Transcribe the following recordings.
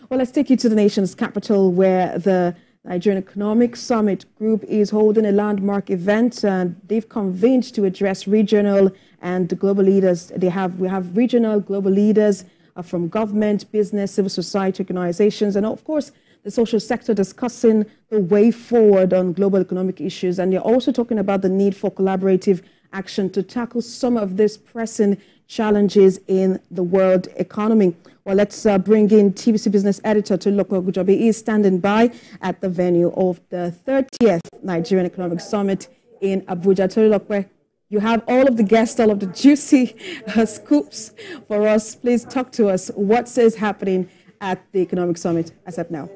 Well, let's take you to the nation's capital, where the Nigerian Economic Summit Group is holding a landmark event, and they've convened to address regional and global leaders. We have regional, global leaders from government, business, civil society organizations, and of course, the social sector, discussing the way forward on global economic issues. And they're also talking about the need for collaborative action to tackle some of these pressing challenges in the world economy. Well, let's bring in TVC business editor Tolulope Ogujobi. He is standing by at the venue of the 30th Nigerian Economic Summit in Abuja. Tolulope, you have all of the guests, all of the juicy scoops for us. Please talk to us. What is happening at the Economic Summit as of now?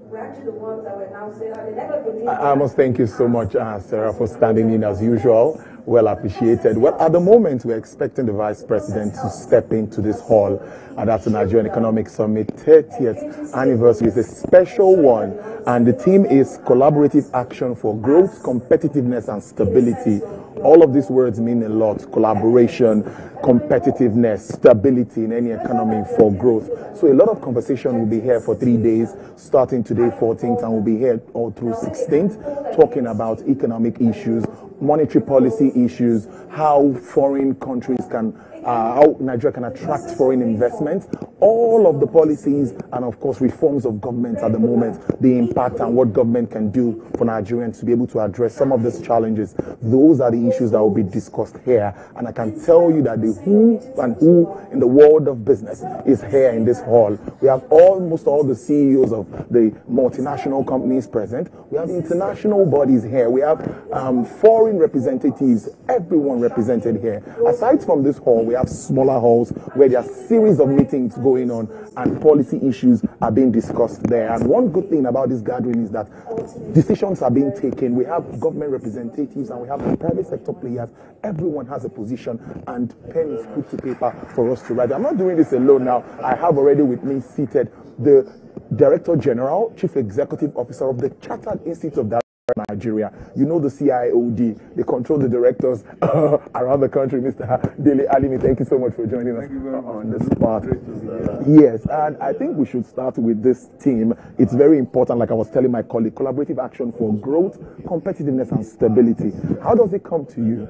We're actually the ones that were now saying they never believed. I must thank you so much, Sarah, for standing in as usual. Well appreciated. Well, at the moment, we're expecting the Vice President to step into this hall. And that's the Nigerian Economic Summit 30th anniversary. It's a special one. And the theme is collaborative action for growth, competitiveness, and stability. All of these words mean a lot. Collaboration, competitiveness, stability in any economy for growth. So a lot of conversation will be here for 3 days, starting today, 14th, and we'll be here all through 16th, talking about economic issues, monetary policy issues, how foreign countries can, how Nigeria can attract foreign investment, all of the policies and of course reforms of government at the moment, the impact and what government can do for Nigerians to be able to address some of these challenges. Those are the issues that will be discussed here. And I can tell you that the who and who in the world of business is here in this hall. We have almost all the CEOs of the multinational companies present. We have international bodies here. We have foreign representatives, everyone represented here. Aside from this hall, we have smaller halls where there are series of meetings going on and policy issues are being discussed there. And one good thing about this gathering is that decisions are being taken. We have government representatives and we have private sector players. Everyone has a position and pen is put to paper for us to write. I'm not doing this alone now. I have already with me seated the Director General, Chief Executive Officer of the Chartered Institute of Nigeria. You know the CIOD. They control the directors around the country. Mr. Dele Alimi, thank you so much for joining us on this spot. Yes, and I think we should start with this theme. It's very important, like I was telling my colleague, collaborative action for growth, competitiveness, and stability. How does it come to you?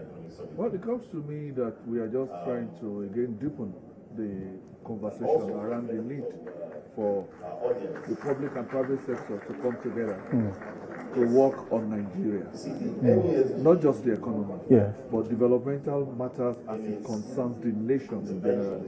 Well, it comes to me that we are just trying to, again, deepen the conversation around the need for the public and private sector to come together to work on Nigeria. Not just the economy, but developmental matters as it concerns the nation in general.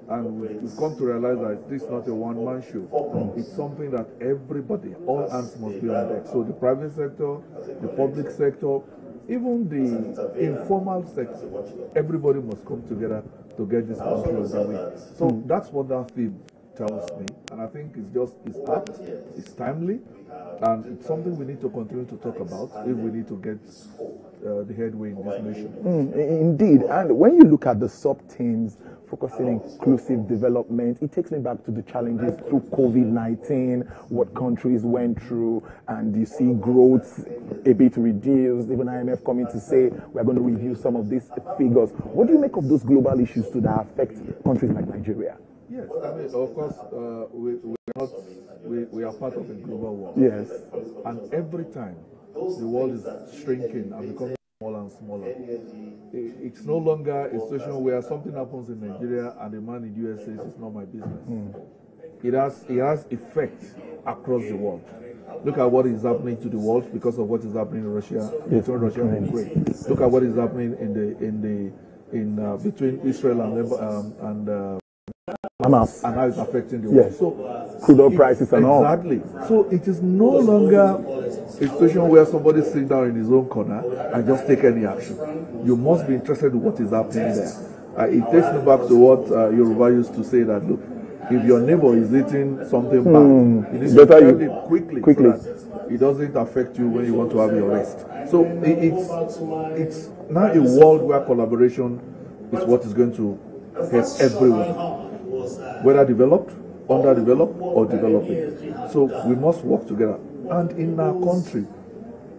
And we've come to realize that this is not a one-man show. It's something that everybody, all hands must be on deck. So the private sector, the public sector, even the informal sector, everybody must come together to get this country on the way. So that's what that theme tells me, and I think it's apt, it's timely, and it's something we need to continue to talk about if we need to get the headway in this nation. Indeed, and when you look at the sub-themes focusing on inclusive development, it takes me back to the challenges through COVID-19, what countries went through, and you see growth a bit reduced, even IMF coming to say we're going to review some of these figures. What do you make of those global issues that affect countries like Nigeria? Yes, I mean, of course, we are part of a global world. Yes. And every time the world is shrinking and becoming smaller and smaller, it's no longer a situation where something happens in Nigeria and the man in the US says it's not my business. It has effect across the world. Look at what is happening to the world because of what is happening in Russia, between Russia and Ukraine. Look at what is happening between Israel and Hamas, and how it's affecting the world. So crude oil prices and all. Exactly. So it is no longer a situation where somebody sits down in his own corner and just take any action. You must be interested in what is happening there. It takes me back to what Yoruba used to say, that look, if your neighbor is eating something bad, you need to tell it quickly. So that it doesn't affect you when you want to have your rest. So it's now a world where collaboration is what is going to help everyone, whether developed, underdeveloped, or developing. So we must work together. And in our country,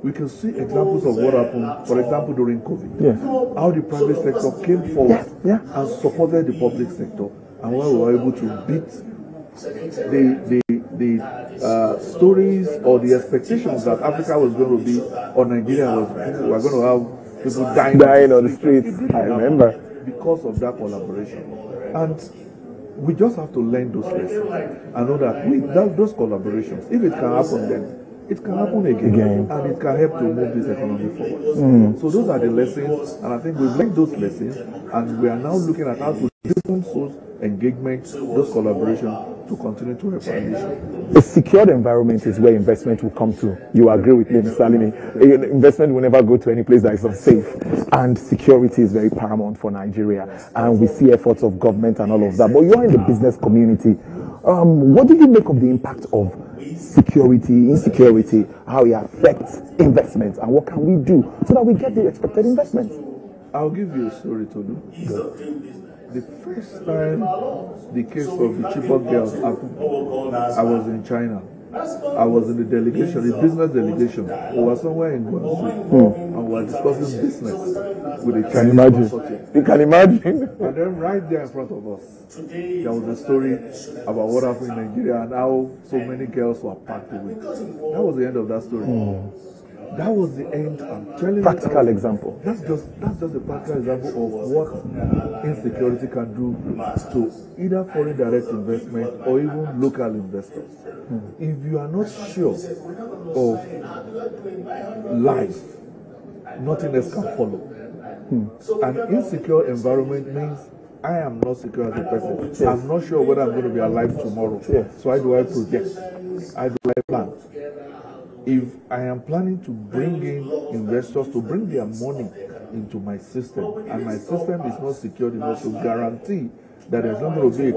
we can see examples of what happened, for example, during COVID. How the private sector came forward and supported the public sector. And when we were able to beat the stories or the expectations that Africa was going to be or Nigeria was going to have people dying on the streets. I remember. Because of that collaboration. And we just have to learn those lessons and know that those collaborations, if it can happen then, it can happen again, and it can help to move this economy forward. So those are the lessons, and I think we've learned those lessons, and we are now looking at how to deepen those engagements, those collaborations, to continue to help our nation. A secured environment is where investment will come to. You agree with me, Mr. Alimi? Investment will never go to any place that is unsafe, and security is very paramount for Nigeria. And we see efforts of government and all of that. But you are in the business community. What do you make of the impact of security, insecurity, how it affects investments, and what can we do so that we get the expected investment? I'll give you a story, Tolu. The first time the case of the Chibok girls happened, I was in China. I was in the delegation, the business delegation. We were somewhere in Guangzhou, and we were discussing business with the Chinese consortium. You can imagine. And then right there in front of us, there was a story about what happened in Nigeria and how so many girls were packed away. That was the end of that story. That was the end. I'm telling you. Practical example. That's just a practical example of what insecurity can do to either foreign direct investment or even local investors. If you are not sure of life, nothing else can follow. An insecure environment means I am not secure as a person. Yes. I'm not sure whether I'm going to be alive tomorrow. Yes. So how do I project? How do I plan? If I am planning to bring in investors to bring their money into my system, and my system is not secured enough to guarantee that there's not going to be a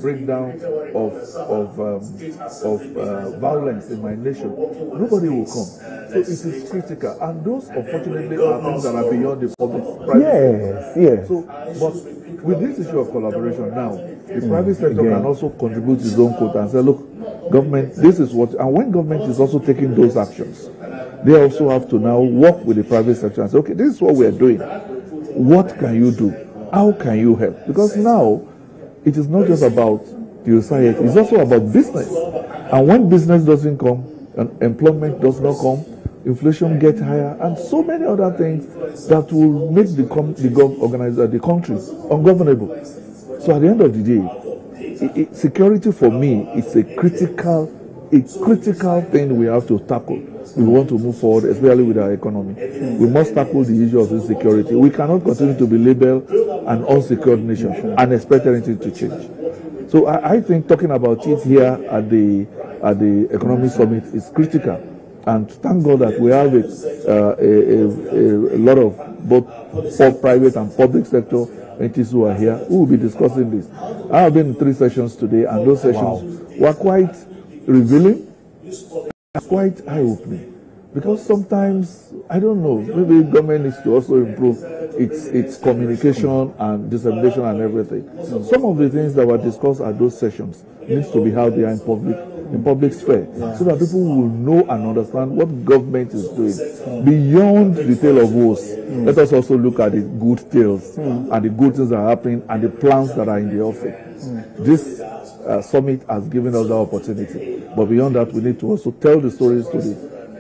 breakdown of violence in my nation, nobody will come. So it is critical, and those unfortunately are things that are beyond the public private sector. Yes. So, but with this issue of collaboration now, the private sector can also contribute its own quota and say, look, government, this is what, and when government is also taking those actions, they also have to now work with the private sector and say, okay, this is what we are doing. What can you do? How can you help? Because now, it is not just about the society, it's also about business. And when business doesn't come, and employment does not come, inflation gets higher, and so many other things that will make the country ungovernable. So at the end of the day, security for me is a critical thing we have to tackle if we want to move forward, especially with our economy. We must tackle the issue of insecurity. We cannot continue to be labeled an unsecured nation and expect anything to change. So I think talking about it here at the economic summit is critical. And thank God that we have a lot of both private and public sector entities who are here who will be discussing this. I have been in 3 sessions today, and those sessions were quite revealing, quite eye-opening. Because sometimes, I don't know, maybe government needs to also improve its communication and dissemination and everything. Some of the things that were discussed at those sessions needs to be held there in public sphere, so that people will know and understand what government is doing. Beyond the tale of woes, let us also look at the good tales and the good things that are happening and the plans that are in the offing. This summit has given us that opportunity. But beyond that, we need to also tell the stories to the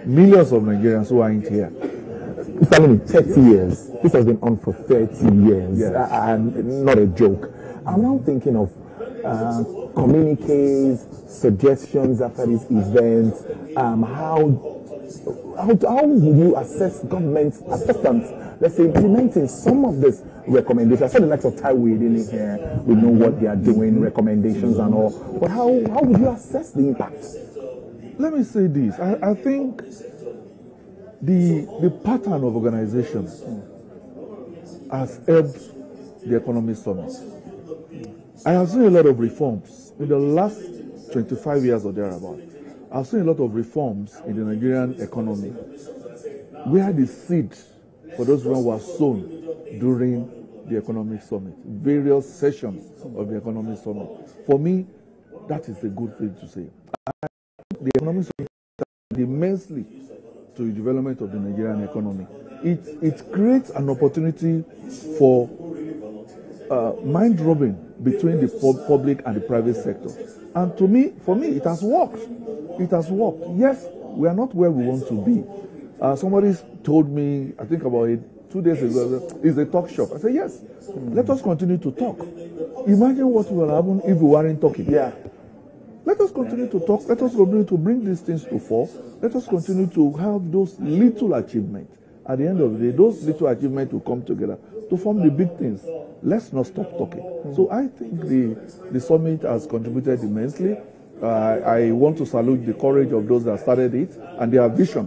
millions of Nigerians who aren't here. Mr. Alimi, 30 years. This has been on for 30 years. Yes. And not a joke. I'm now thinking of communiques, suggestions after these events. How would you assess government's acceptance, let's say, implementing some of these recommendations? I saw the likes of Taiwo in here. We know what they are doing, recommendations and all. But how would you assess the impact? Let me say this. I think the pattern of organization has helped the economic summit. I have seen a lot of reforms in the last 25 years or thereabout. I've seen a lot of reforms in the Nigerian economy where the seed for those reforms was sown during the economic summit, various sessions of the economic summit. For me, that is a good thing to say. The economic summit contributed immensely to the development of the Nigerian economy. It creates an opportunity for mind-rubbing between the public and the private sector. And for me, it has worked. It has worked. Yes, we are not where we want to be. Somebody told me, I think about it 2 days ago, it's a talk shop. I said, yes, let us continue to talk. Imagine what will happen if we weren't talking. Yeah. Let us continue to talk. Let us continue to bring these things to fore. Let us continue to have those little achievements. At the end of the day, those little achievements will come together to form the big things. Let's not stop talking. So I think the summit has contributed immensely. I want to salute the courage of those that started it and their vision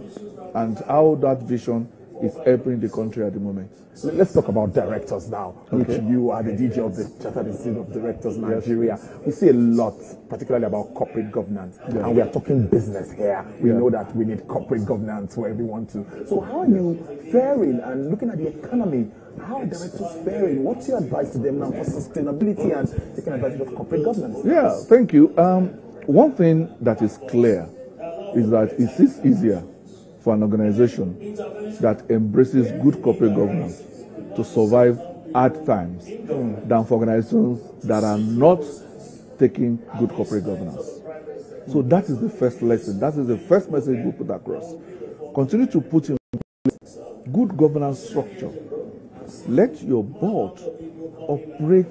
and how that vision is helping the country at the moment. Let's talk about directors now, Okay. which you are the DG of the Chartered Institute of Directors Nigeria. Yes. We see a lot, particularly about corporate governance, Yeah. and we are talking business here. We Yeah. know that we need corporate governance for everyone to. So how are you faring and looking at the economy? How are directors faring? What's your advice to them now for sustainability and taking advantage of corporate governance? Yeah, thank you. One thing that is clear is that it is easier for an organization that embraces good corporate governance to survive hard times than for organizations that are not taking good corporate governance. So that is the first lesson. That is the first message we put across. Continue to put in place good governance structure. Let your board operate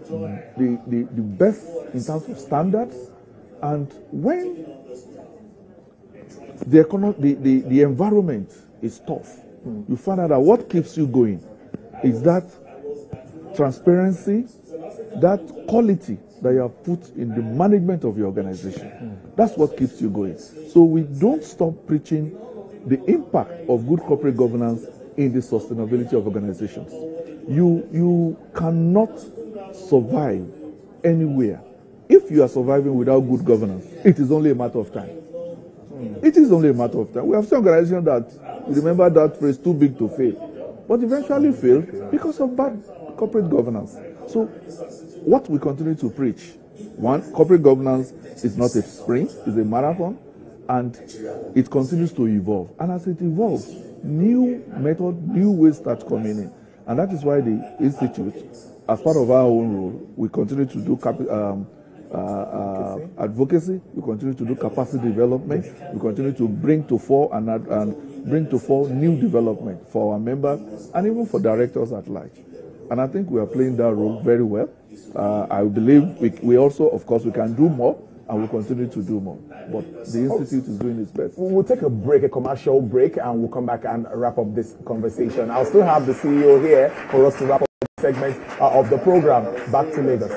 the best in terms of standards, and when the environment is tough, you find out that what keeps you going is that transparency, that quality that you have put in the management of your organization. That's what keeps you going. So we don't stop preaching the impact of good corporate governance in the sustainability of organizations. You cannot survive anywhere. If you are surviving without good governance, it is only a matter of time. It is only a matter of time. We have some organizations that, remember that phrase, too big to fail, but eventually fail because of bad corporate governance. So what we continue to preach, one, corporate governance is not a sprint, it's a marathon, and it continues to evolve. And as it evolves, new methods, new ways start coming in. And that is why the Institute, as part of our own role, we continue to do advocacy, we continue to do capacity development, we continue to bring to fore and bring to fore new development for our members and even for directors at large. And I think we are playing that role very well. I believe we also, of course, we can do more, and we'll continue to do more. But the Institute is doing its best. We'll take a break, a commercial break, and we'll come back and wrap up this conversation. I'll still have the CEO here for us to wrap up the segment of the program. Back to Lagos.